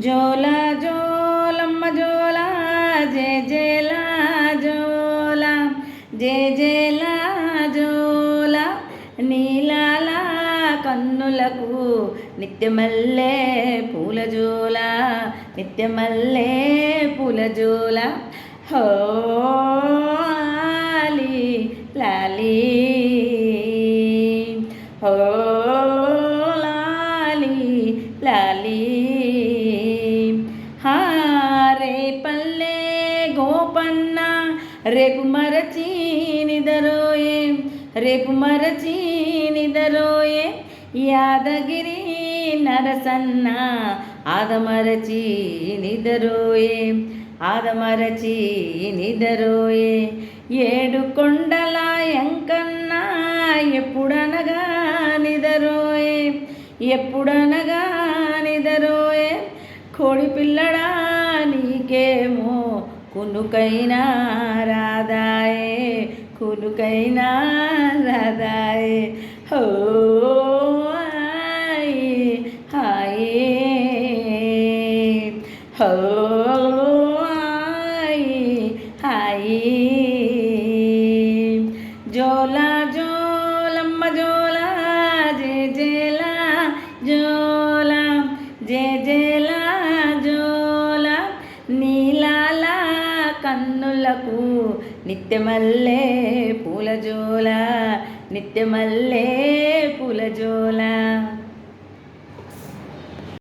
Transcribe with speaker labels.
Speaker 1: జోల జోలమ్మ జోల జేజేల జోల జేజేల జోల నీలాల కన్నులకు నిత్యమల్లే పూల జోల నిత్యమల్లే పూల జోల హోలి లాలి హోలాలి లాలి హారే పల్లె గోపన్న రేపు మరచి నిదరోయే రేపు మరచి నిదరోయే యాదగిరి నరసన్న ఆదమరచి నిదరోయే ఆదమరచి నిదరోయే ఏడు కొండల ఎంకన్న ఎప్పుడనగా నిదరోయే ఎప్పుడనగా నిదరోయే కోడి పిల్లడా నీకేమో కునుకైనా రాదాయే కునుకైనా రాదాయే హో హాయే హో హాయే జోల జోలమ్మ జోల జేజేల జోల జేజేల జోల నీలాల కన్నులకు నిత్యమల్లే పూల జోల నిత్యమల్లే పూల జోల